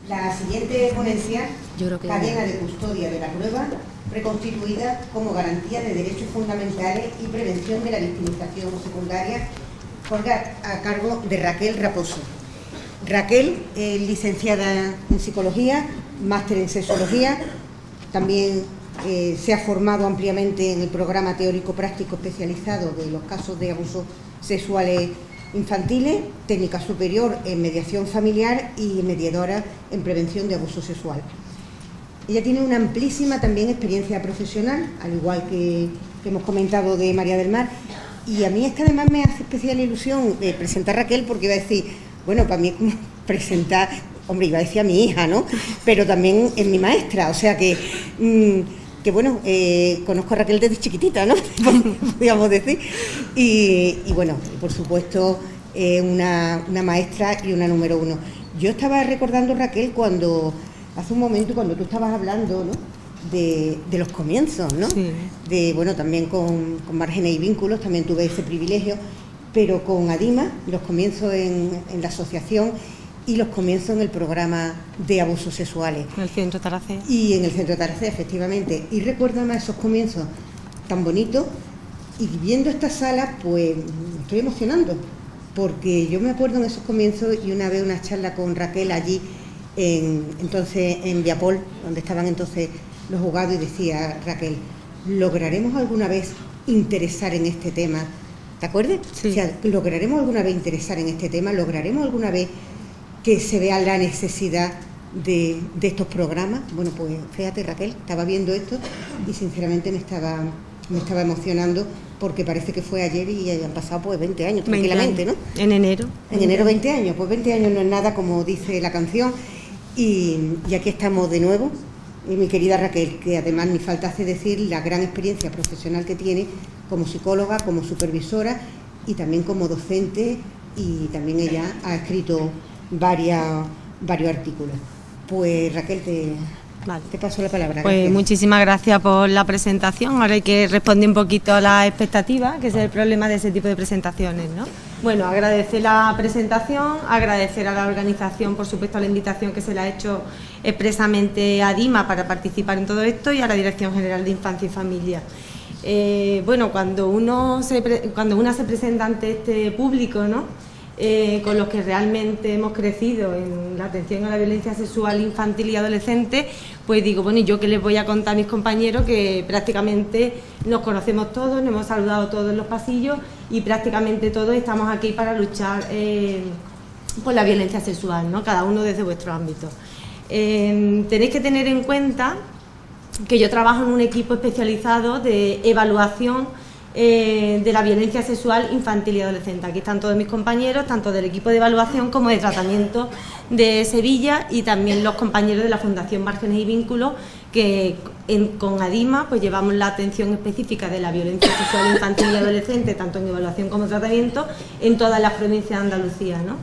La siguiente ponencia, cadena de custodia de la prueba, reconstituida como garantía de derechos fundamentales y prevención de la victimización secundaria, corre a cargo de Raquel Raposo. Raquel es licenciada en Psicología, máster en Sexología, también se ha formado ampliamente en el programa teórico-práctico especializado de los casos de abusos sexuales infantiles, técnica superior en mediación familiar y mediadora en prevención de abuso sexual. Ella tiene una amplísima también experiencia profesional, al igual que hemos comentado de María del Mar, y a mí es que además me hace especial ilusión presentar a Raquel, porque iba a decir, bueno, para mí como presentar, hombre, iba a decir a mi hija, ¿no? Pero también es mi maestra, o sea que bueno, conozco a Raquel desde chiquitita, ¿no? Podríamos decir. Y bueno, por supuesto, una maestra y una número uno. Yo estaba recordando, Raquel, hace un momento, cuando tú estabas hablando, ¿no?, de los comienzos, ¿no? Sí. Bueno, también con Márgenes y Vínculos, también tuve ese privilegio, pero con ADIMA, los comienzos en la asociación y los comienzos en el programa de abusos sexuales. En el Centro Taracea. Y en el Centro Taracea, efectivamente. Y recuerdo más esos comienzos tan bonitos, y viendo esta sala, pues me estoy emocionando, porque yo me acuerdo en esos comienzos, y una vez una charla con Raquel allí, entonces en Viapol, donde estaban entonces los juzgados, y decía Raquel, ¿lograremos alguna vez interesar en este tema? ¿Te acuerdas? Sí. O sea, ¿lograremos alguna vez interesar en este tema? ¿Lograremos alguna vez que se vea la necesidad de estos programas? Bueno, pues fíjate, Raquel, estaba viendo esto y sinceramente me estaba emocionando, porque parece que fue ayer y han pasado pues 20 años tranquilamente, 20 años. ¿no? En enero. En enero 20 años, pues 20 años no es nada, como dice la canción, y aquí estamos de nuevo. Y mi querida Raquel, que además ni falta hace decir la gran experiencia profesional que tiene como psicóloga, como supervisora y también como docente, y también ella ha escrito varios artículos. Pues Raquel, te paso la palabra. Pues gracias. Muchísimas gracias por la presentación. Ahora hay que responder un poquito a las expectativas, que es el problema de ese tipo de presentaciones, ¿no? Bueno, agradecer la presentación, agradecer a la organización, por supuesto, la invitación que se le ha hecho expresamente a DIMA para participar en todo esto, y a la Dirección General de Infancia y Familia. Bueno, cuando una se presenta ante este público, ¿no?, con los que realmente hemos crecido en la atención a la violencia sexual infantil y adolescente, pues digo, bueno, ¿y yo qué les voy a contar a mis compañeros? Que prácticamente nos conocemos todos, nos hemos saludado todos en los pasillos, y prácticamente todos estamos aquí para luchar por la violencia sexual, ¿no?, cada uno desde vuestro ámbito. Tenéis que tener en cuenta que yo trabajo en un equipo especializado de evaluación de la violencia sexual infantil y adolescente. Aquí están todos mis compañeros, tanto del equipo de evaluación como de tratamiento de Sevilla, y también los compañeros de la Fundación Márgenes y Vínculos, que con ADIMA pues llevamos la atención específica de la violencia sexual infantil y adolescente, tanto en evaluación como tratamiento, en todas las provincias de Andalucía, ¿no?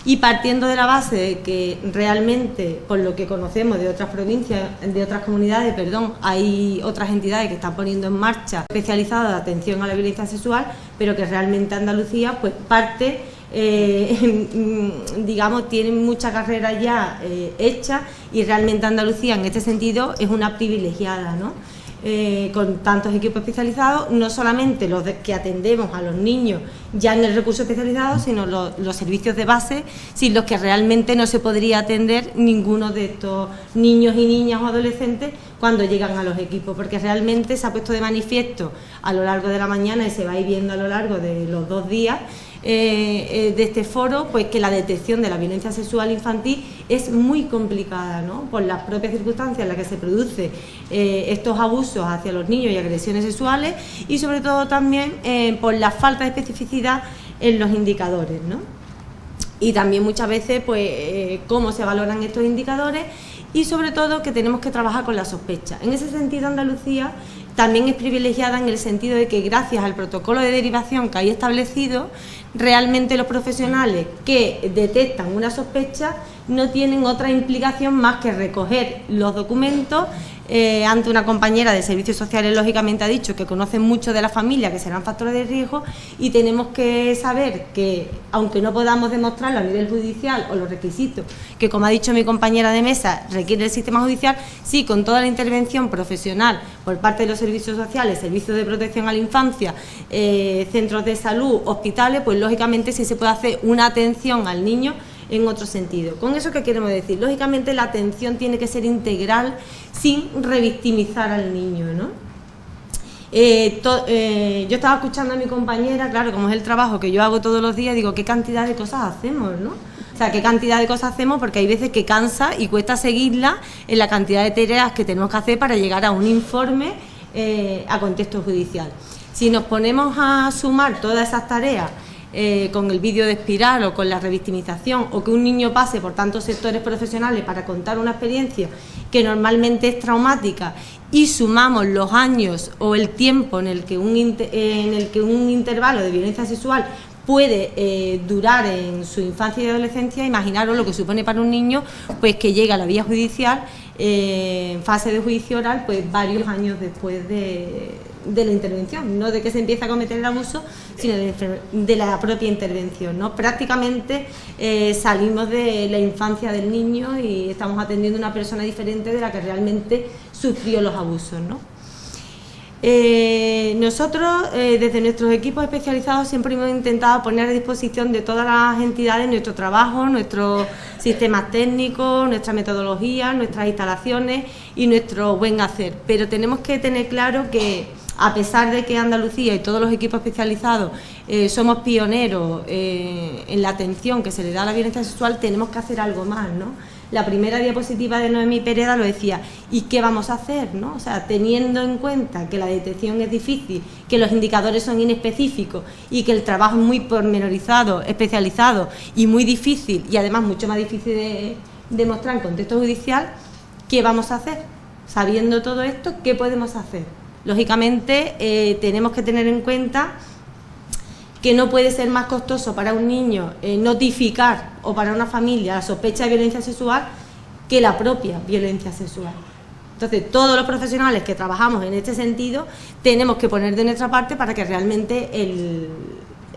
Y partiendo de la base de que realmente, por lo que conocemos de otras provincias, de otras comunidades, hay otras entidades que están poniendo en marcha especializadas de atención a la violencia sexual, pero que realmente Andalucía pues parte, digamos, tiene mucha carrera ya hecha, y realmente Andalucía en este sentido es una privilegiada, ¿no? Con tantos equipos especializados, no solamente los que atendemos a los niños ya en el recurso especializado, sino los servicios de base, sin los que realmente no se podría atender ninguno de estos niños y niñas o adolescentes cuando llegan a los equipos, porque realmente se ha puesto de manifiesto a lo largo de la mañana, y se va a ir viendo a lo largo de los 2 días de este foro, pues que la detección de la violencia sexual infantil es muy complicada, ¿no?, por las propias circunstancias en las que se producen estos abusos hacia los niños y agresiones sexuales, y sobre todo también por la falta de especificidad en los indicadores, ¿no? Y también muchas veces pues cómo se valoran estos indicadores, y sobre todo que tenemos que trabajar con la sospecha. En ese sentido, Andalucía también es privilegiada en el sentido de que, gracias al protocolo de derivación que hay establecido, realmente los profesionales que detectan una sospecha no tienen otra implicación más que recoger los documentos, ante una compañera de servicios sociales, lógicamente ha dicho que conocen mucho de la familia, que serán factores de riesgo, y tenemos que saber que, aunque no podamos demostrarlo a nivel judicial o los requisitos que, como ha dicho mi compañera de mesa, requiere el sistema judicial, sí, con toda la intervención profesional por parte de los servicios sociales, servicios de protección a la infancia, centros de salud, hospitales, pues lógicamente sí se puede hacer una atención al niño en otro sentido. ¿Con eso qué queremos decir? Lógicamente la atención tiene que ser integral sin revictimizar al niño, ¿no? Yo estaba escuchando a mi compañera, claro, como es el trabajo que yo hago todos los días, digo, ¿qué cantidad de cosas hacemos, no? O sea, ¿qué cantidad de cosas hacemos? Porque hay veces que cansa y cuesta seguirla en la cantidad de tareas que tenemos que hacer para llegar a un informe a contexto judicial. Si nos ponemos a sumar todas esas tareas con el vídeo de espiral o con la revictimización, o que un niño pase por tantos sectores profesionales para contar una experiencia que normalmente es traumática, y sumamos los años o el tiempo en el que un intervalo de violencia sexual puede durar en su infancia y adolescencia, imaginaros lo que supone para un niño pues que llega a la vía judicial en fase de juicio oral pues varios años después de la intervención, no de que se empiece a cometer el abuso, sino de la propia intervención, ¿no? Prácticamente salimos de la infancia del niño y estamos atendiendo a una persona diferente de la que realmente sufrió los abusos, ¿no? Nosotros, desde nuestros equipos especializados, siempre hemos intentado poner a disposición de todas las entidades nuestro trabajo, nuestros sistemas técnicos, nuestra metodología, nuestras instalaciones y nuestro buen hacer. Pero tenemos que tener claro que, a pesar de que Andalucía y todos los equipos especializados somos pioneros en la atención que se le da a la violencia sexual, tenemos que hacer algo más, ¿no? La primera diapositiva de Noemí Pereda lo decía, ¿y qué vamos a hacer, no? O sea, teniendo en cuenta que la detección es difícil, que los indicadores son inespecíficos y que el trabajo es muy pormenorizado, especializado y muy difícil, y además mucho más difícil de demostrar en contexto judicial, ¿qué vamos a hacer? Sabiendo todo esto, ¿qué podemos hacer? Lógicamente, tenemos que tener en cuenta que no puede ser más costoso para un niño notificar, o para una familia, la sospecha de violencia sexual que la propia violencia sexual. Entonces, todos los profesionales que trabajamos en este sentido tenemos que poner de nuestra parte para que realmente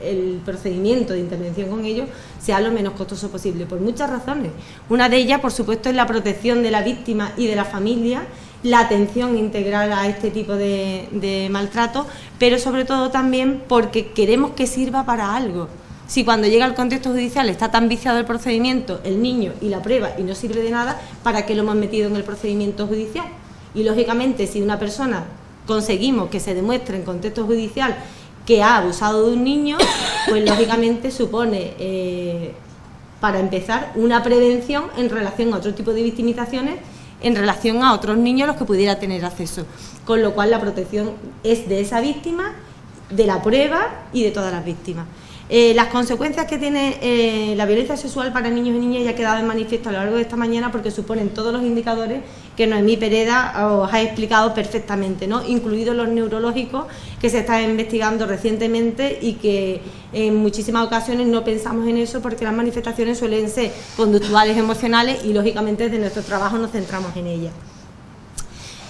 el procedimiento de intervención con ellos sea lo menos costoso posible, por muchas razones. Una de ellas, por supuesto, es la protección de la víctima y de la familia, la atención integral a este tipo de maltrato, pero sobre todo también porque queremos que sirva para algo. Si cuando llega al contexto judicial está tan viciado el procedimiento, el niño y la prueba, y no sirve de nada, ¿para qué lo hemos metido en el procedimiento judicial? Y lógicamente, si una persona conseguimos que se demuestre en contexto judicial que ha abusado de un niño, pues lógicamente supone, para empezar, una prevención en relación a otro tipo de victimizaciones, en relación a otros niños a los que pudiera tener acceso, con lo cual la protección es de esa víctima, de la prueba y de todas las víctimas. Las consecuencias que tiene la violencia sexual para niños y niñas ya ha quedado en manifiesto a lo largo de esta mañana, porque suponen todos los indicadores que Noemí Pereda os ha explicado perfectamente, ¿no? Incluidos los neurológicos que se están investigando recientemente y que en muchísimas ocasiones no pensamos en eso porque las manifestaciones suelen ser conductuales, emocionales, y lógicamente desde nuestro trabajo nos centramos en ellas.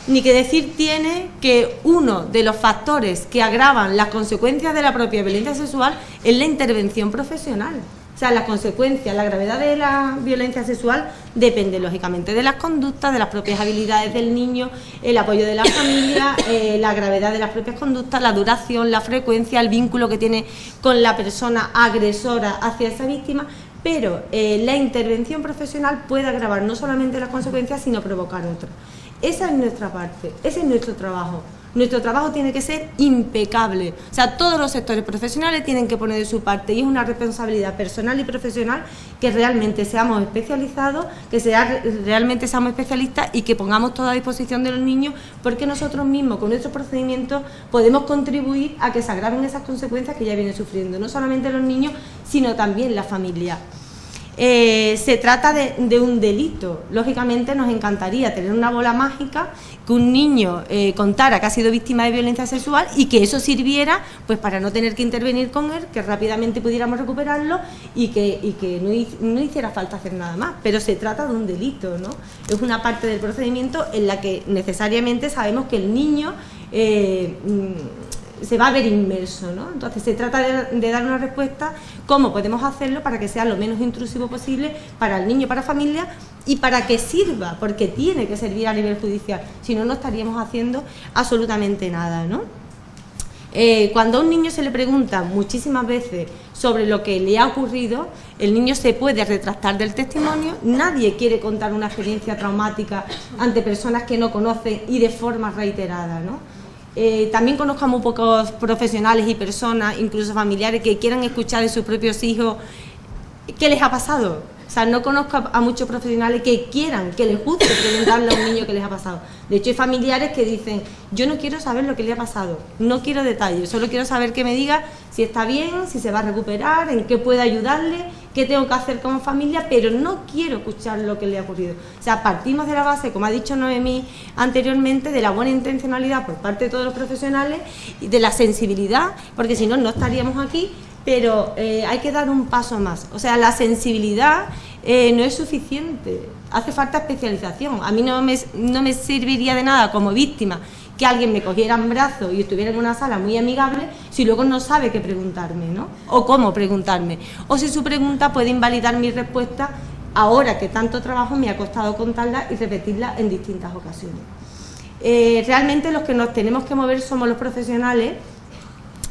Ni que decir tiene que uno de los factores que agravan las consecuencias de la propia violencia sexual es la intervención profesional. O sea, las consecuencias, la gravedad de la violencia sexual depende lógicamente de las conductas, de las propias habilidades del niño, el apoyo de la familia, la gravedad de las propias conductas, la duración, la frecuencia, el vínculo que tiene con la persona agresora hacia esa víctima. Pero la intervención profesional puede agravar no solamente las consecuencias, sino provocar otras. Esa es nuestra parte, ese es nuestro trabajo. Nuestro trabajo tiene que ser impecable. O sea, todos los sectores profesionales tienen que poner de su parte, y es una responsabilidad personal y profesional que realmente seamos especializados, realmente seamos especialistas y que pongamos todo a disposición de los niños, porque nosotros mismos, con nuestros procedimientos, podemos contribuir a que se agraven esas consecuencias que ya vienen sufriendo, no solamente los niños, sino también la familia. se trata de un delito. Lógicamente nos encantaría tener una bola mágica, que un niño contara que ha sido víctima de violencia sexual y que eso sirviera pues para no tener que intervenir con él, que rápidamente pudiéramos recuperarlo y que no hiciera falta hacer nada más. Pero se trata de un delito, ¿no? Es una parte del procedimiento en la que necesariamente sabemos que el niño se va a ver inmerso, ¿no? Entonces se trata de dar una respuesta, cómo podemos hacerlo para que sea lo menos intrusivo posible para el niño, para la familia y para que sirva, porque tiene que servir a nivel judicial, si no, no estaríamos haciendo absolutamente nada, ¿no? Cuando a un niño se le pregunta muchísimas veces sobre lo que le ha ocurrido, el niño se puede retractar del testimonio. Nadie quiere contar una experiencia traumática ante personas que no conocen y de forma reiterada, ¿no? También conozco a muy pocos profesionales y personas, incluso familiares, que quieran escuchar de sus propios hijos qué les ha pasado. O sea, no conozco a muchos profesionales que quieran, que les guste preguntarle a un niño qué les ha pasado. De hecho, hay familiares que dicen, yo no quiero saber lo que le ha pasado, no quiero detalles, solo quiero saber que me diga si está bien, si se va a recuperar, en qué puede ayudarle, qué tengo que hacer como familia, pero no quiero escuchar lo que le ha ocurrido. O sea, partimos de la base, como ha dicho Noemí anteriormente, de la buena intencionalidad por parte de todos los profesionales y de la sensibilidad, porque si no, no estaríamos aquí. Pero hay que dar un paso más. O sea, la sensibilidad no es suficiente, hace falta especialización. A mí no me serviría de nada como víctima que alguien me cogiera en brazos y estuviera en una sala muy amigable si luego no sabe qué preguntarme, ¿no? O cómo preguntarme. O si su pregunta puede invalidar mi respuesta ahora que tanto trabajo me ha costado contarla y repetirla en distintas ocasiones. Realmente los que nos tenemos que mover somos los profesionales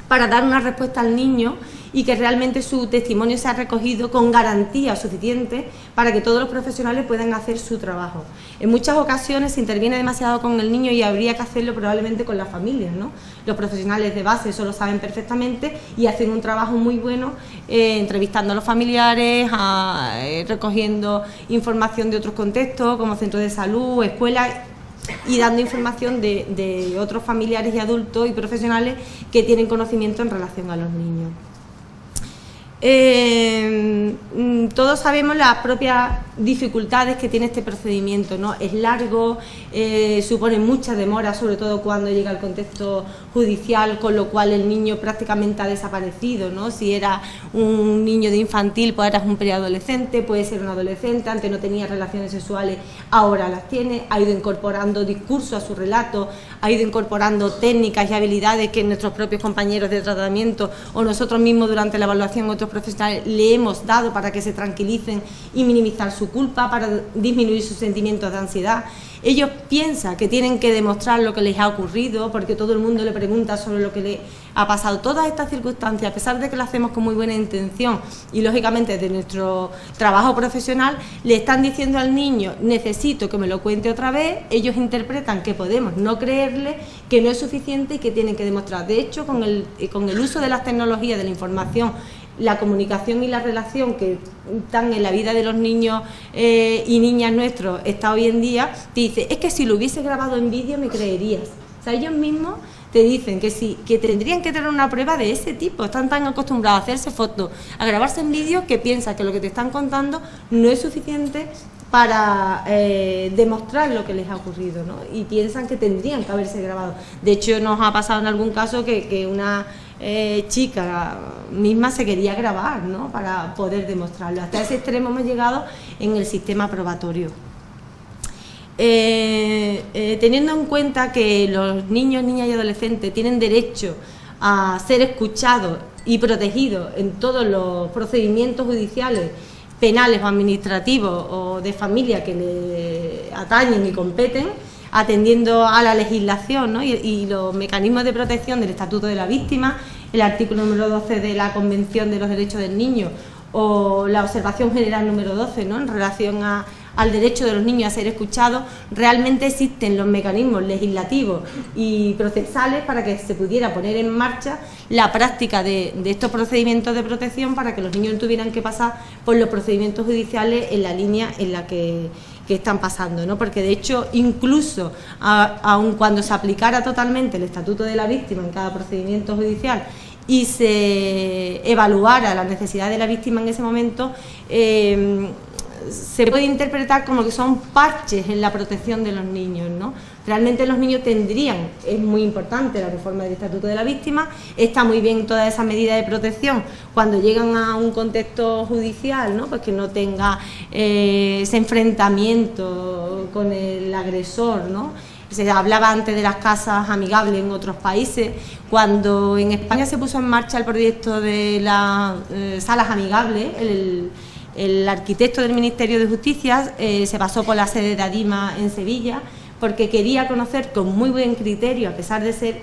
para dar una respuesta al niño y que realmente su testimonio sea recogido con garantía suficiente para que todos los profesionales puedan hacer su trabajo. En muchas ocasiones se interviene demasiado con el niño y habría que hacerlo probablemente con las familias, ¿no? Los profesionales de base eso lo saben perfectamente y hacen un trabajo muy bueno entrevistando a los familiares, recogiendo información de otros contextos como centros de salud, escuelas, y dando información de otros familiares y adultos y profesionales que tienen conocimiento en relación a los niños. Todos sabemos las propias dificultades que tiene este procedimiento, ¿no? Es largo, supone mucha demora, sobre todo cuando llega al contexto judicial, con lo cual el niño prácticamente ha desaparecido, ¿no? Si era un niño de infantil, pues ahora es un preadolescente, puede ser un adolescente, antes no tenía relaciones sexuales, ahora las tiene, ha ido incorporando discurso a su relato, ha ido incorporando técnicas y habilidades que nuestros propios compañeros de tratamiento o nosotros mismos durante la evaluación otros profesionales le hemos dado para que se tranquilicen y minimizar su culpa, para disminuir sus sentimientos de ansiedad. Ellos piensan que tienen que demostrar lo que les ha ocurrido porque todo el mundo le pregunta sobre lo que le ha pasado. Todas estas circunstancias, a pesar de que lo hacemos con muy buena intención y lógicamente de nuestro trabajo profesional, le están diciendo al niño, necesito que me lo cuente otra vez. Ellos interpretan que podemos no creerle, que no es suficiente y que tienen que demostrar. De hecho, con el uso de las tecnologías, de la información, la comunicación y la relación que están en la vida de los niños y niñas nuestros está hoy en día, te dice, es que si lo hubiese grabado en vídeo me creerías. O sea, ellos mismos te dicen que sí, que tendrían que tener una prueba de ese tipo, están tan acostumbrados a hacerse fotos, a grabarse en vídeo, que piensan que lo que te están contando no es suficiente para demostrar lo que les ha ocurrido, ¿no? Y piensan que tendrían que haberse grabado. De hecho, nos ha pasado en algún caso que una chica misma se quería grabar, ¿no? Para poder demostrarlo. Hasta ese extremo hemos llegado en el sistema probatorio. Teniendo en cuenta que los niños, niñas y adolescentes tienen derecho a ser escuchados y protegidos en todos los procedimientos judiciales, penales o administrativos o de familia que le atañen y competen, atendiendo a la legislación, ¿no? y los mecanismos de protección del Estatuto de la Víctima, el artículo número 12 de la Convención de los Derechos del Niño o la observación general número 12, ¿no? En relación al derecho de los niños a ser escuchados, realmente existen los mecanismos legislativos y procesales para que se pudiera poner en marcha la práctica de estos procedimientos de protección para que los niños no tuvieran que pasar por los procedimientos judiciales en la línea en la que están pasando, ¿no? Porque de hecho, incluso aun cuando se aplicara totalmente el Estatuto de la Víctima en cada procedimiento judicial y se evaluara la necesidad de la víctima en ese momento, se puede interpretar como que son parches en la protección de los niños, ¿no? Realmente los niños tendrían, es muy importante la reforma del Estatuto de la Víctima, está muy bien toda esa medida de protección cuando llegan a un contexto judicial, ¿no? Pues que no tenga ese enfrentamiento con el agresor, ¿no? Se hablaba antes de las casas amigables en otros países. Cuando en España se puso en marcha el proyecto de las salas amigables, el arquitecto del Ministerio de Justicia se pasó por la sede de ADIMA en Sevilla, porque quería conocer con muy buen criterio, a pesar de ser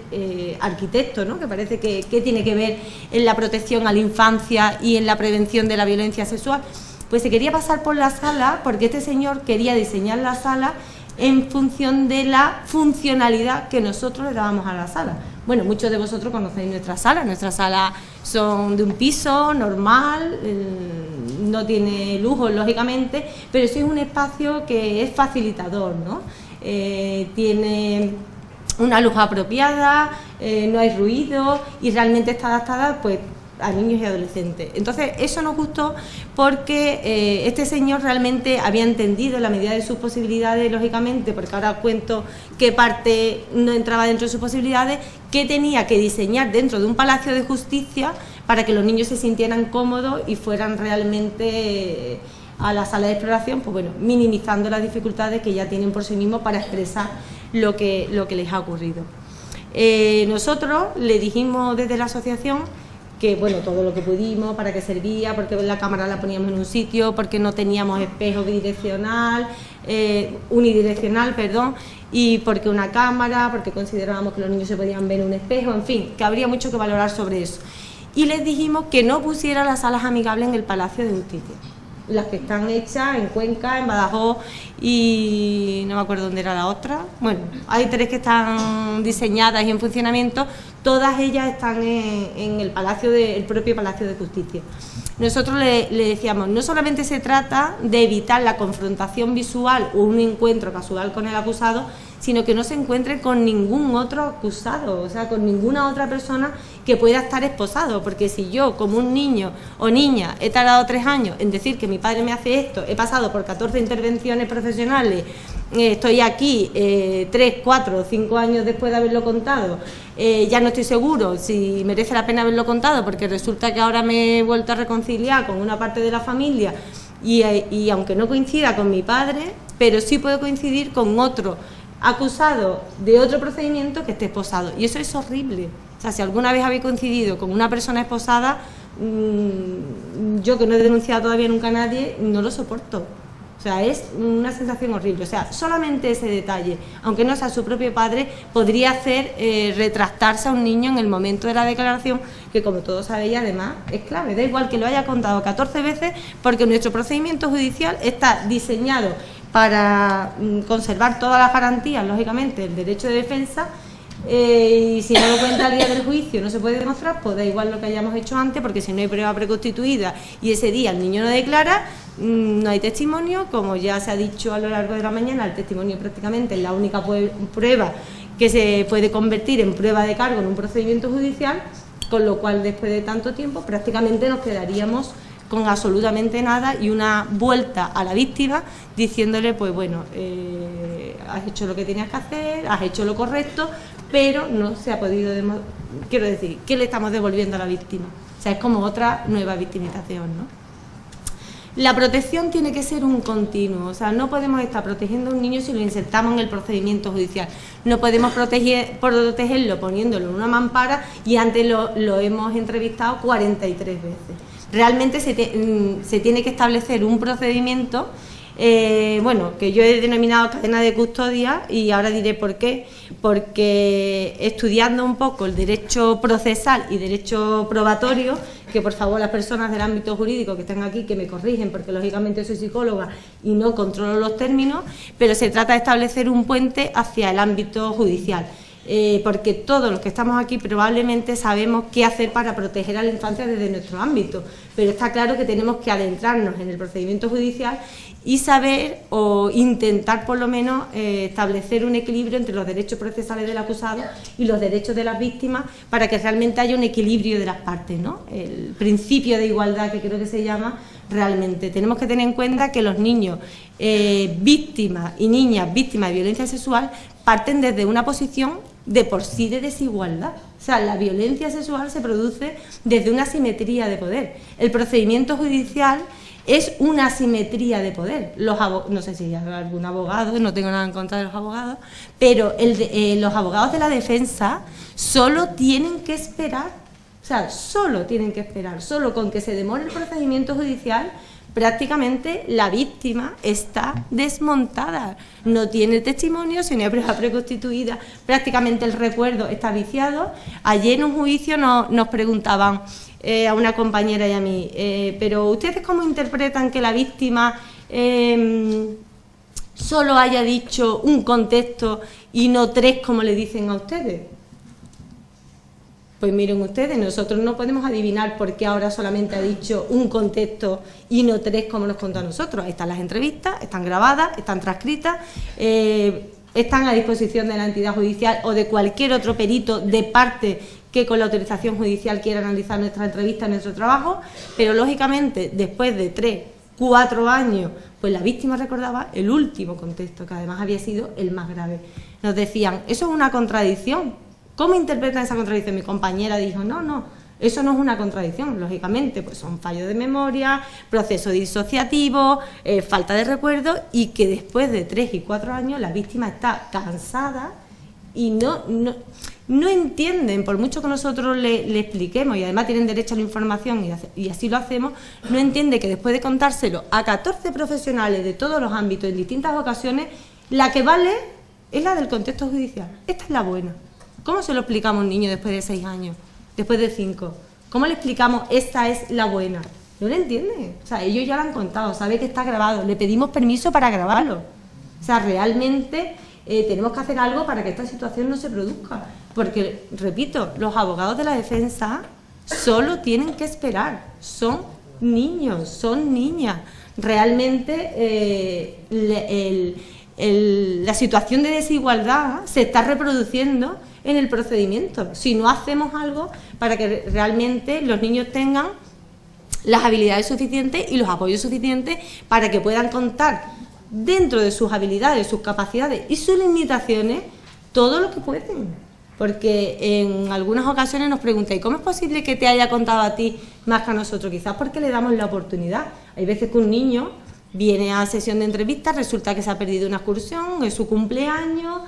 arquitecto, ¿no? Que parece que tiene que ver en la protección a la infancia y en la prevención de la violencia sexual, pues se quería pasar por la sala porque este señor quería diseñar la sala en función de la funcionalidad que nosotros le dábamos a la sala. Bueno, muchos de vosotros conocéis nuestras salas son de un piso normal, no tiene lujo lógicamente, pero sí es un espacio que es facilitador, ¿no? Tiene una luz apropiada, no hay ruido y realmente está adaptada pues a niños y adolescentes. Entonces eso nos gustó porque este señor realmente había entendido en la medida de sus posibilidades, lógicamente, porque ahora cuento qué parte no entraba dentro de sus posibilidades, que tenía que diseñar dentro de un palacio de justicia para que los niños se sintieran cómodos y fueran realmente a la sala de exploración, pues bueno, minimizando las dificultades que ya tienen por sí mismos para expresar lo que les ha ocurrido. Nosotros le dijimos desde la asociación que bueno, todo lo que pudimos, para qué servía, porque la cámara la poníamos en un sitio, porque no teníamos espejo unidireccional, y porque una cámara, porque considerábamos que los niños se podían ver en un espejo, en fin, que habría mucho que valorar sobre eso. Y les dijimos que no pusiera las salas amigables en el Palacio de Justicia, las que están hechas en Cuenca, en Badajoz y no me acuerdo dónde era la otra. Bueno, hay 3 que están diseñadas y en funcionamiento, todas ellas están en el propio Palacio de Justicia. Nosotros le decíamos, no solamente se trata de evitar la confrontación visual o un encuentro casual con el acusado, sino que no se encuentre con ningún otro acusado, o sea, con ninguna otra persona que pueda estar esposado, porque si yo, como un niño o niña, he tardado 3 años en decir que mi padre me hace esto, he pasado por 14 intervenciones profesionales, estoy aquí 3, 4 o 5 años después de haberlo contado, ya no estoy seguro si merece la pena haberlo contado, porque resulta que ahora me he vuelto a reconciliar con una parte de la familia y aunque no coincida con mi padre, pero sí puedo coincidir con otro acusado de otro procedimiento que esté esposado, y eso es horrible. O sea, si alguna vez habéis coincidido con una persona esposada, yo que no he denunciado todavía nunca a nadie, no lo soporto. O sea, es una sensación horrible. O sea, solamente ese detalle, aunque no sea su propio padre, podría hacer retractarse a un niño en el momento de la declaración, que como todos sabéis, además, es clave. Da igual que lo haya contado 14 veces, porque nuestro procedimiento judicial está diseñado para conservar todas las garantías, lógicamente, el derecho de defensa, y si no lo cuenta el día del juicio no se puede demostrar, pues da igual lo que hayamos hecho antes, porque si no hay prueba preconstituida y ese día el niño no declara, no hay testimonio. Como ya se ha dicho a lo largo de la mañana, el testimonio prácticamente es la única prueba que se puede convertir en prueba de cargo en un procedimiento judicial, con lo cual después de tanto tiempo prácticamente nos quedaríamos con absolutamente nada y una vuelta a la víctima diciéndole, pues bueno, has hecho lo que tenías que hacer, has hecho lo correcto, pero no se ha podido quiero decir, ¿qué le estamos devolviendo a la víctima? O sea, es como otra nueva victimización, ¿no? La protección tiene que ser un continuo, o sea, no podemos estar protegiendo a un niño si lo insertamos en el procedimiento judicial, no podemos protegerlo poniéndolo en una mampara y antes lo hemos entrevistado 43 veces. Realmente se tiene que establecer un procedimiento, bueno, que yo he denominado cadena de custodia, y ahora diré por qué. Porque estudiando un poco el derecho procesal y derecho probatorio, que por favor las personas del ámbito jurídico que están aquí que me corrigen, porque lógicamente soy psicóloga y no controlo los términos, pero se trata de establecer un puente hacia el ámbito judicial. porque todos los que estamos aquí probablemente sabemos qué hacer para proteger a la infancia desde nuestro ámbito, pero está claro que tenemos que adentrarnos en el procedimiento judicial y saber o intentar por lo menos establecer un equilibrio entre los derechos procesales del acusado y los derechos de las víctimas para que realmente haya un equilibrio de las partes, ¿no? El principio de igualdad, que creo que se llama, realmente. Tenemos que tener en cuenta que los niños víctimas y niñas víctimas de violencia sexual parten desde una posición de por sí de desigualdad. O sea, la violencia sexual se produce desde una asimetría de poder. El procedimiento judicial es una asimetría de poder. No sé si hay algún abogado, no tengo nada en contra de los abogados, pero los abogados de la defensa solo tienen que esperar, o sea, solo tienen que esperar, solo con que se demore el procedimiento judicial, prácticamente la víctima está desmontada, no tiene testimonio, si no hay prueba preconstituida, prácticamente el recuerdo está viciado. Ayer en un juicio nos preguntaban a una compañera y a mí, pero ¿ustedes cómo interpretan que la víctima solo haya dicho un contexto y no 3 como le dicen a ustedes? Pues miren ustedes, nosotros no podemos adivinar por qué ahora solamente ha dicho un contexto y no 3 como nos contó a nosotros. Ahí están las entrevistas, están grabadas, están transcritas, están a disposición de la entidad judicial o de cualquier otro perito de parte que con la autorización judicial quiera analizar nuestra entrevista, nuestro trabajo, pero lógicamente después de 3, 4 años, pues la víctima recordaba el último contexto, que además había sido el más grave. Nos decían, eso es una contradicción. ¿Cómo interpretan esa contradicción? Mi compañera dijo, no, eso no es una contradicción, lógicamente, pues son fallos de memoria, proceso disociativo, falta de recuerdo, y que después de 3 y 4 años la víctima está cansada y no entienden, por mucho que nosotros le expliquemos, y además tienen derecho a la información y así lo hacemos, no entiende que después de contárselo a 14 profesionales de todos los ámbitos en distintas ocasiones, la que vale es la del contexto judicial. Esta es la buena. ¿Cómo se lo explicamos a un niño después de 6 años, después de 5? ¿Cómo le explicamos esta es la buena? No lo entiende. O sea, ellos ya lo han contado, sabe que está grabado, le pedimos permiso para grabarlo. O sea, realmente tenemos que hacer algo para que esta situación no se produzca. Porque, repito, los abogados de la defensa solo tienen que esperar. Son niños, son niñas. Realmente la situación de desigualdad se está reproduciendo en el procedimiento, si no hacemos algo para que realmente los niños tengan las habilidades suficientes y los apoyos suficientes para que puedan contar dentro de sus habilidades, sus capacidades y sus limitaciones todo lo que pueden. Porque en algunas ocasiones nos preguntáis, ¿cómo es posible que te haya contado a ti más que a nosotros? Quizás porque le damos la oportunidad. Hay veces que un niño viene a sesión de entrevistas, resulta que se ha perdido una excursión, es su cumpleaños,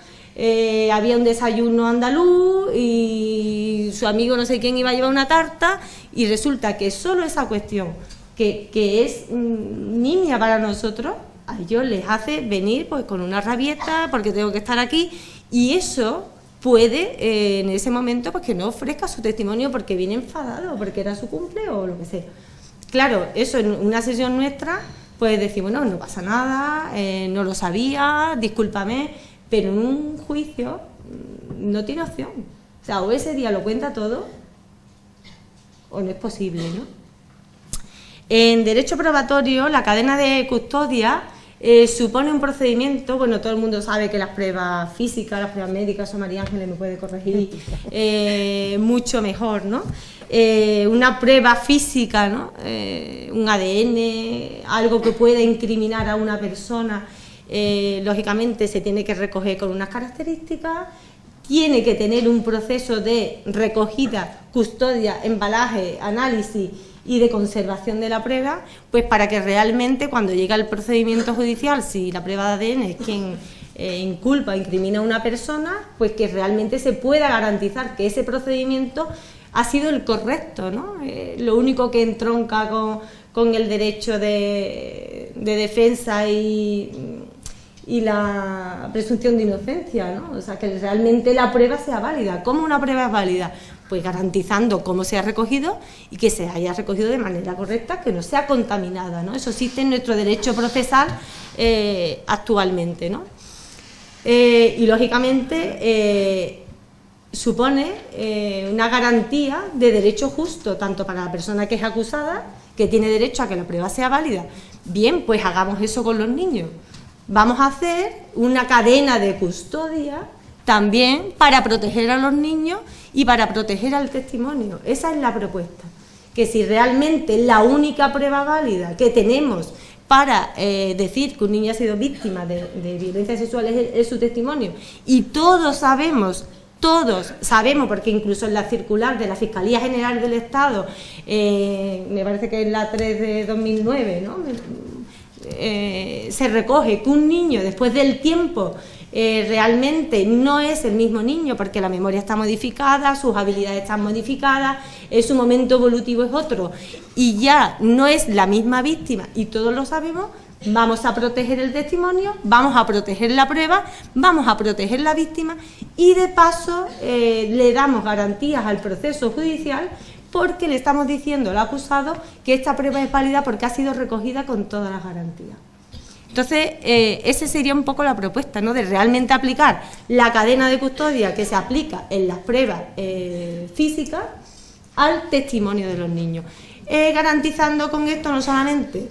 había un desayuno andaluz y su amigo no sé quién iba a llevar una tarta, y resulta que solo esa cuestión, que es nimia para nosotros, a ellos les hace venir pues con una rabieta porque tengo que estar aquí, y eso puede en ese momento pues que no ofrezca su testimonio porque viene enfadado, porque era su cumple o lo que sea. Claro, eso en una sesión nuestra pues decimos, no pasa nada, no lo sabía, discúlpame, pero en un juicio no tiene opción. O sea, o ese día lo cuenta todo o no es posible, ¿no? En derecho probatorio, la cadena de custodia supone un procedimiento, bueno, todo el mundo sabe que las pruebas físicas, las pruebas médicas, eso María Ángeles me puede corregir mucho mejor, ¿no? Una prueba física, ¿no? Un ADN, algo que pueda incriminar a una persona, lógicamente se tiene que recoger con unas características, tiene que tener un proceso de recogida, custodia, embalaje, análisis y de conservación de la prueba, pues para que realmente cuando llega el procedimiento judicial, si la prueba de ADN es quien inculpa o incrimina a una persona, pues que realmente se pueda garantizar que ese procedimiento ha sido el correcto, ¿no? Lo único que entronca con el derecho de defensa y la presunción de inocencia, ¿no? O sea, que realmente la prueba sea válida. ¿Cómo una prueba es válida? Pues garantizando cómo se ha recogido y que se haya recogido de manera correcta, que no sea contaminada, ¿no? Eso existe en nuestro derecho procesal actualmente, ¿no? Y lógicamente supone una garantía de derecho justo, tanto para la persona que es acusada, que tiene derecho a que la prueba sea válida. Bien, pues hagamos eso con los niños. Vamos a hacer una cadena de custodia también para proteger a los niños y para proteger al testimonio. Esa es la propuesta. Que si realmente la única prueba válida que tenemos para decir que un niño ha sido víctima de violencia sexual es su testimonio, y todos sabemos, porque incluso en la circular de la Fiscalía General del Estado, me parece que es la 3 de 2009, ¿no? Se recoge que un niño después del tiempo realmente no es el mismo niño, porque la memoria está modificada, sus habilidades están modificadas, su momento evolutivo es otro y ya no es la misma víctima, y todos lo sabemos. Vamos a proteger el testimonio, vamos a proteger la prueba, vamos a proteger la víctima y de paso le damos garantías al proceso judicial, porque le estamos diciendo al acusado que esta prueba es válida porque ha sido recogida con todas las garantías. Entonces, esa sería un poco la propuesta, ¿no?, de realmente aplicar la cadena de custodia que se aplica en las pruebas físicas al testimonio de los niños, garantizando con esto no solamente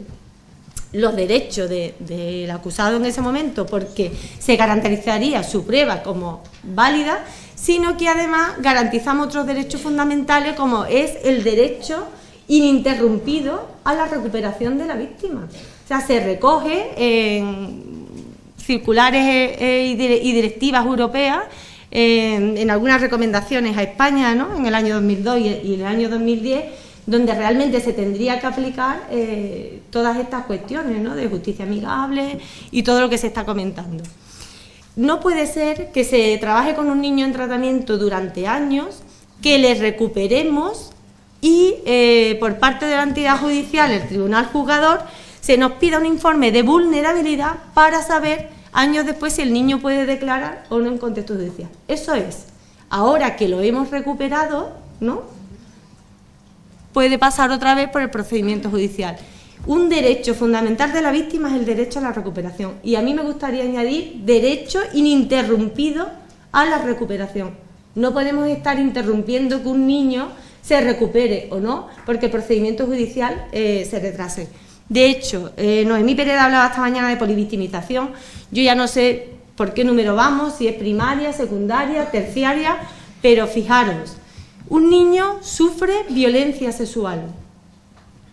los derechos del acusado en ese momento, porque se garantizaría su prueba como válida, sino que además garantizamos otros derechos fundamentales, como es el derecho ininterrumpido a la recuperación de la víctima. O sea, se recoge en circulares y directivas europeas, en algunas recomendaciones a España, ¿no?, en el año 2002 y en el año 2010, donde realmente se tendría que aplicar todas estas cuestiones, ¿no?, de justicia amigable y todo lo que se está comentando. No puede ser que se trabaje con un niño en tratamiento durante años, que le recuperemos y por parte de la entidad judicial, el tribunal juzgador, se nos pida un informe de vulnerabilidad para saber años después si el niño puede declarar o no en contexto judicial. Eso es, ahora que lo hemos recuperado, ¿no?, puede pasar otra vez por el procedimiento judicial. Un derecho fundamental de la víctima es el derecho a la recuperación, y a mí me gustaría añadir derecho ininterrumpido a la recuperación. No podemos estar interrumpiendo que un niño se recupere o no, porque el procedimiento judicial se retrase. De hecho, Noemí Pérez hablaba esta mañana de polivictimización. Yo ya no sé por qué número vamos, si es primaria, secundaria, terciaria, pero fijaros, un niño sufre violencia sexual.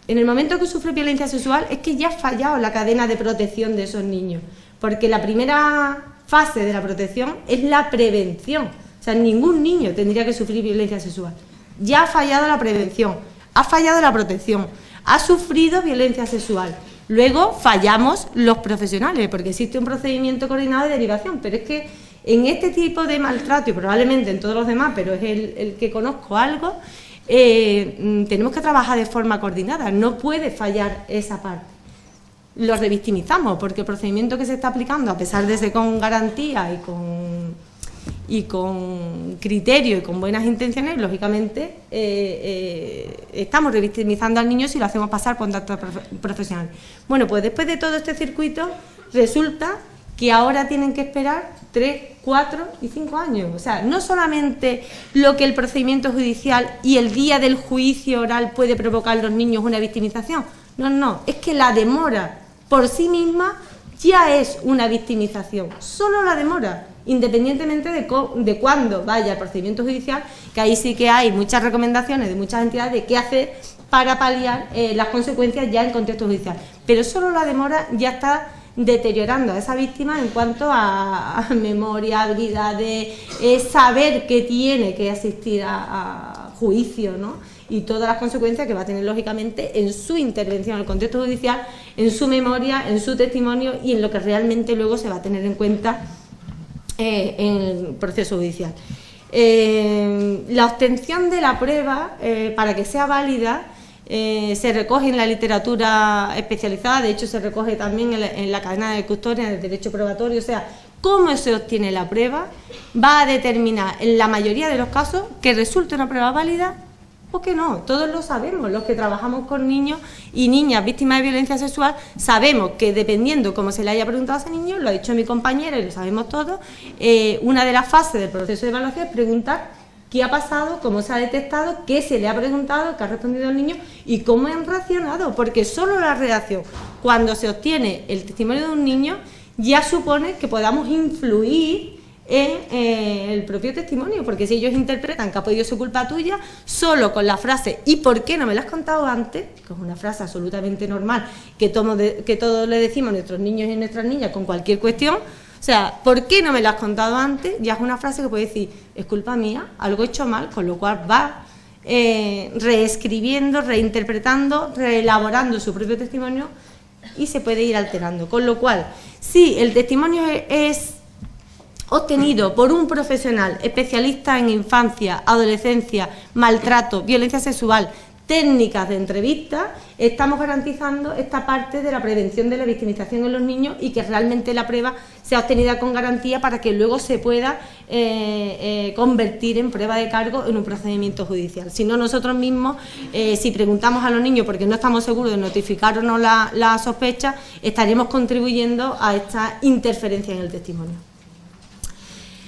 En el momento que sufre violencia sexual es que ya ha fallado la cadena de protección de esos niños, porque la primera fase de la protección es la prevención. O sea, ningún niño tendría que sufrir violencia sexual. Ya ha fallado la prevención, ha fallado la protección, ha sufrido violencia sexual. Luego fallamos los profesionales, porque existe un procedimiento coordinado de derivación, pero es que en este tipo de maltrato, y probablemente en todos los demás, pero es el que conozco algo, tenemos que trabajar de forma coordinada, no puede fallar esa parte. Lo revictimizamos porque el procedimiento que se está aplicando, a pesar de ser con garantía y con criterio y con buenas intenciones, lógicamente estamos revictimizando al niño si lo hacemos pasar por contacto profesional. Bueno, pues después de todo este circuito, resulta que ahora tienen que esperar 3, 4 y 5 años. O sea, no solamente lo que el procedimiento judicial y el día del juicio oral puede provocar en los niños una victimización. No, es que la demora por sí misma ya es una victimización. Solo la demora, independientemente de cuándo vaya el procedimiento judicial, que ahí sí que hay muchas recomendaciones de muchas entidades de qué hacer para paliar las consecuencias ya en contexto judicial. Pero solo la demora ya está deteriorando a esa víctima en cuanto a memoria, habilidades, saber que tiene que asistir a juicio, ¿no?, y todas las consecuencias que va a tener lógicamente en su intervención en el contexto judicial, en su memoria, en su testimonio y en lo que realmente luego se va a tener en cuenta en el proceso judicial. La obtención de la prueba, para que sea válida, se recoge en la literatura especializada, de hecho se recoge también en la cadena de custodia del derecho probatorio. O sea, cómo se obtiene la prueba va a determinar en la mayoría de los casos que resulte una prueba válida ¿Por qué no? Todos lo sabemos, los que trabajamos con niños y niñas víctimas de violencia sexual, sabemos que dependiendo cómo se le haya preguntado a ese niño, lo ha dicho mi compañera y lo sabemos todos, una de las fases del proceso de evaluación es preguntar qué ha pasado, cómo se ha detectado, qué se le ha preguntado, qué ha respondido el niño y cómo han reaccionado, porque solo la reacción, cuando se obtiene el testimonio de un niño, ya supone que podamos influir en el propio testimonio, porque si ellos interpretan que ha podido ser culpa tuya, solo con la frase ¿y por qué no me la has contado antes?, que es una frase absolutamente normal, que todos le decimos a nuestros niños y nuestras niñas con cualquier cuestión, o sea, ¿por qué no me la has contado antes?, ya es una frase que puede decir, es culpa mía, algo he hecho mal, con lo cual va reescribiendo, reinterpretando, reelaborando su propio testimonio y se puede ir alterando, con lo cual, si el testimonio es obtenido por un profesional especialista en infancia, adolescencia, maltrato, violencia sexual, técnicas de entrevista, estamos garantizando esta parte de la prevención de la victimización en los niños y que realmente la prueba sea obtenida con garantía para que luego se pueda convertir en prueba de cargo en un procedimiento judicial. Si no, nosotros mismos, si preguntamos a los niños porque no estamos seguros de notificar o no la sospecha, estaremos contribuyendo a esta interferencia en el testimonio.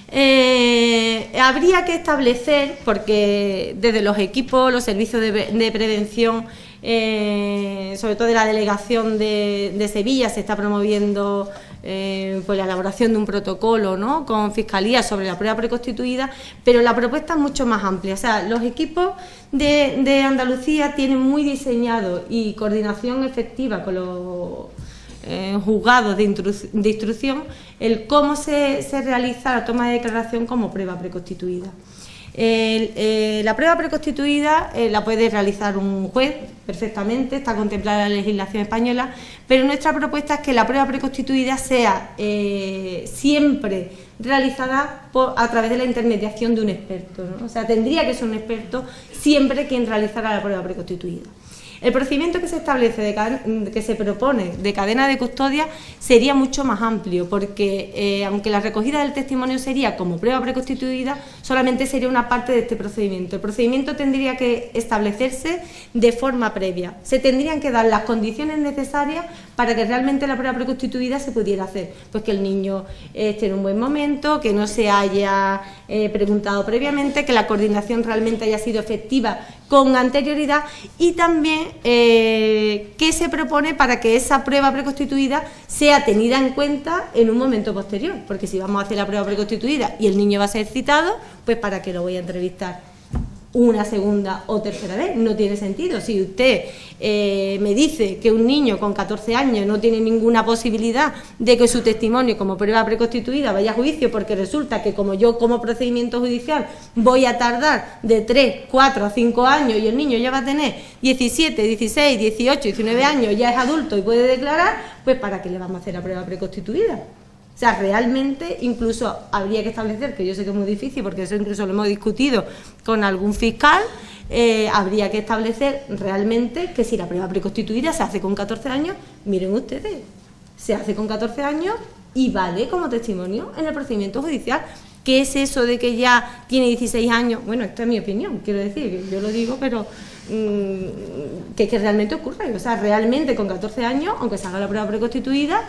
Habría que establecer, porque desde los equipos, los servicios de prevención, sobre todo de la delegación de Sevilla, se está promoviendo pues la elaboración de un protocolo, ¿no?, con Fiscalía sobre la prueba preconstituida, pero la propuesta es mucho más amplia. O sea, los equipos de Andalucía tienen muy diseñado y coordinación efectiva con los juzgados de instrucción el cómo se realiza la toma de declaración como prueba preconstituida. La prueba preconstituida la puede realizar un juez perfectamente, está contemplada en la legislación española, pero nuestra propuesta es que la prueba preconstituida sea siempre realizada a través de la intermediación de un experto, ¿no? O sea, tendría que ser un experto siempre quien realizara la prueba preconstituida. El procedimiento que se establece, que se propone de cadena de custodia, sería mucho más amplio, porque aunque la recogida del testimonio sería como prueba preconstituida, solamente sería una parte de este procedimiento. El procedimiento tendría que establecerse de forma previa. Se tendrían que dar las condiciones necesarias para que realmente la prueba preconstituida se pudiera hacer. Pues que el niño esté en un buen momento, que no se haya preguntado previamente, que la coordinación realmente haya sido efectiva con anterioridad y también qué se propone para que esa prueba preconstituida sea tenida en cuenta en un momento posterior, porque si vamos a hacer la prueba preconstituida y el niño va a ser citado, pues ¿para qué lo voy a entrevistar una segunda o tercera vez? No tiene sentido. Si usted me dice que un niño con 14 años no tiene ninguna posibilidad de que su testimonio como prueba preconstituida vaya a juicio, porque resulta que como yo como procedimiento judicial voy a tardar de 3, 4 a 5 años y el niño ya va a tener 17, 16, 18, 19 años, ya es adulto y puede declarar, pues ¿para qué le vamos a hacer la prueba preconstituida? O sea, realmente incluso habría que establecer, que yo sé que es muy difícil porque eso incluso lo hemos discutido con algún fiscal, habría que establecer realmente que si la prueba preconstituida se hace con 14 años, miren ustedes, se hace con 14 años y vale como testimonio en el procedimiento judicial. ¿Qué es eso de que ya tiene 16 años? Bueno, esta es mi opinión, quiero decir, que yo lo digo, pero que realmente ocurre. O sea, realmente con 14 años, aunque se haga la prueba preconstituida,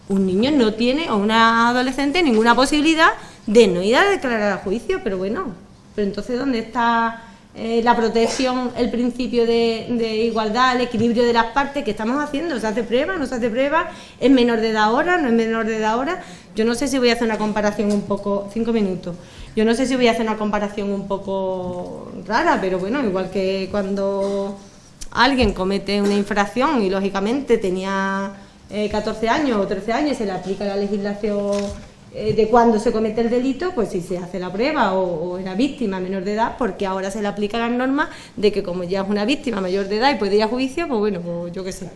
un niño no tiene, o una adolescente, ninguna posibilidad de no ir a declarar a juicio, pero bueno, pero entonces ¿dónde está la protección, el principio de igualdad, el equilibrio de las partes? ¿Qué estamos haciendo? ¿Se hace prueba? ¿No se hace prueba? ¿Es menor de edad ahora? ¿No es menor de edad ahora? Yo no sé si voy a hacer una comparación un poco, 5 minutos, yo no sé si voy a hacer una comparación un poco rara, pero bueno, igual que cuando alguien comete una infracción y lógicamente tenía 14 años o 13 años, se le aplica la legislación de cuando se comete el delito, pues si se hace la prueba o era víctima menor de edad, porque ahora se le aplica las normas de que como ya es una víctima mayor de edad y puede ir a juicio, pues bueno, pues yo qué sé.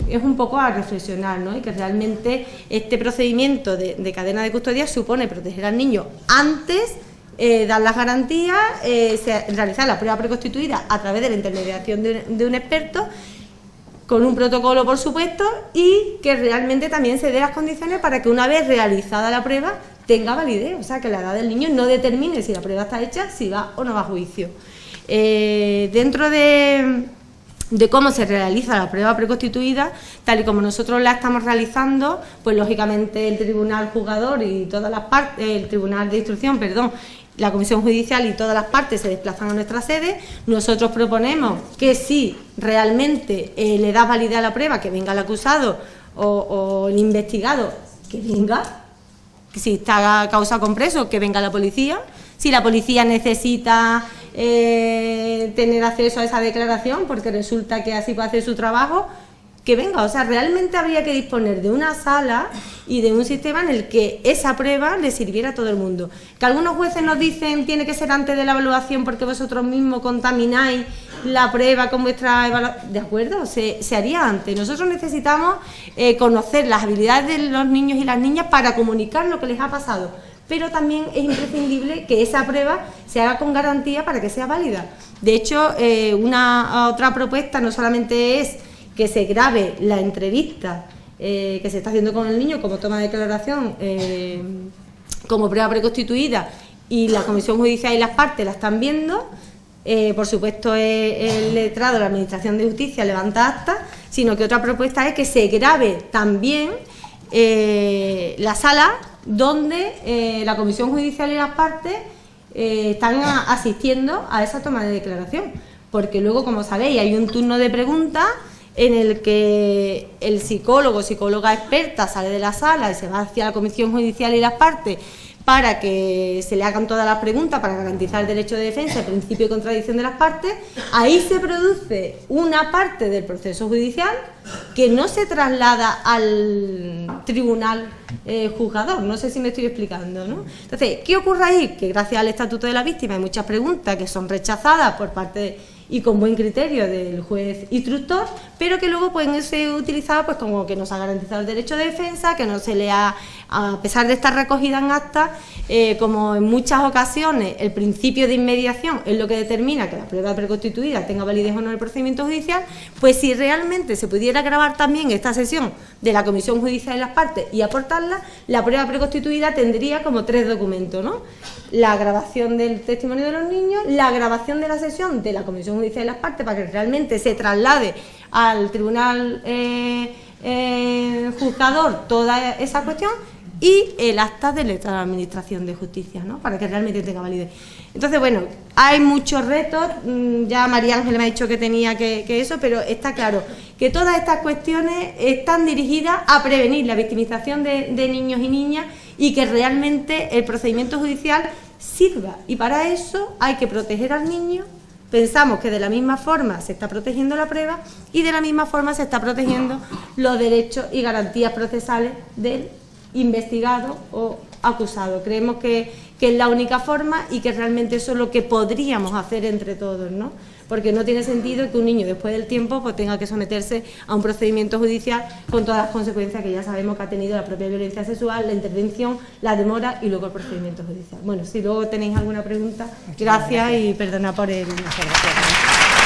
Es un poco a reflexionar, ¿no? Y que realmente este procedimiento de cadena de custodia supone proteger al niño antes, dar las garantías, realizar la prueba preconstituida a través de la intermediación de un experto con un protocolo, por supuesto, y que realmente también se dé las condiciones para que una vez realizada la prueba tenga validez, o sea, que la edad del niño no determine si la prueba está hecha, si va o no va a juicio. Dentro de cómo se realiza la prueba preconstituida, tal y como nosotros la estamos realizando, pues lógicamente el tribunal juzgador y todas las partes, el tribunal de instrucción, perdón, la comisión judicial y todas las partes se desplazan a nuestra sede. Nosotros proponemos que si realmente le da validez a la prueba, que venga el acusado o el investigado, que venga, que si está causa con preso, que venga la policía. Si la policía necesita tener acceso a esa declaración, porque resulta que así puede hacer su trabajo, que venga. O sea, realmente habría que disponer de una sala y de un sistema en el que esa prueba le sirviera a todo el mundo. Que algunos jueces nos dicen tiene que ser antes de la evaluación porque vosotros mismos contamináis la prueba con vuestra evaluación. De acuerdo, se haría antes. Nosotros necesitamos conocer las habilidades de los niños y las niñas para comunicar lo que les ha pasado. Pero también es imprescindible que esa prueba se haga con garantía para que sea válida. De hecho, una otra propuesta no solamente es que se grabe la entrevista que se está haciendo con el niño como toma de declaración, como prueba preconstituida, y la comisión judicial y las partes la están viendo, por supuesto el letrado de la Administración de Justicia levanta acta, sino que otra propuesta es que se grabe también la sala donde la comisión judicial y las partes están asistiendo a esa toma de declaración, porque luego, como sabéis, hay un turno de preguntas en el que el psicólogo o psicóloga experta sale de la sala y se va hacia la comisión judicial y las partes para que se le hagan todas las preguntas para garantizar el derecho de defensa, el principio de contradicción de las partes. Ahí se produce una parte del proceso judicial que no se traslada al tribunal juzgador. No sé si me estoy explicando, ¿no? Entonces, ¿qué ocurre ahí? Que gracias al Estatuto de la Víctima hay muchas preguntas que son rechazadas por parte y con buen criterio del juez instructor, pero que luego pueden ser utilizadas pues como que no se ha garantizado el derecho de defensa, que no se le ha, a pesar de estar recogida en acta, como en muchas ocasiones el principio de inmediación es lo que determina que la prueba preconstituida tenga validez o no en el procedimiento judicial. Pues si realmente se pudiera grabar también esta sesión de la comisión judicial y las partes y aportarla, la prueba preconstituida tendría como 3 documentos, ¿no? La grabación del testimonio de los niños, la grabación de la sesión de la comisión judicial y las partes para que realmente se traslade al tribunal juzgador toda esa cuestión, y el acta de letra de la Administración de Justicia, ¿no? Para que realmente tenga validez. Entonces, bueno, hay muchos retos, ya María Ángel me ha dicho que tenía que eso, pero está claro que todas estas cuestiones están dirigidas a prevenir la victimización de niños y niñas y que realmente el procedimiento judicial sirva, y para eso hay que proteger al niño. Pensamos que de la misma forma se está protegiendo la prueba y de la misma forma se está protegiendo los derechos y garantías procesales del investigado o acusado. Creemos que es la única forma y que realmente eso es lo que podríamos hacer entre todos, ¿no? Porque no tiene sentido que un niño después del tiempo pues tenga que someterse a un procedimiento judicial con todas las consecuencias que ya sabemos que ha tenido la propia violencia sexual, la intervención, la demora y luego el procedimiento judicial. Bueno, si luego tenéis alguna pregunta, gracias y perdona por el... Muchas gracias.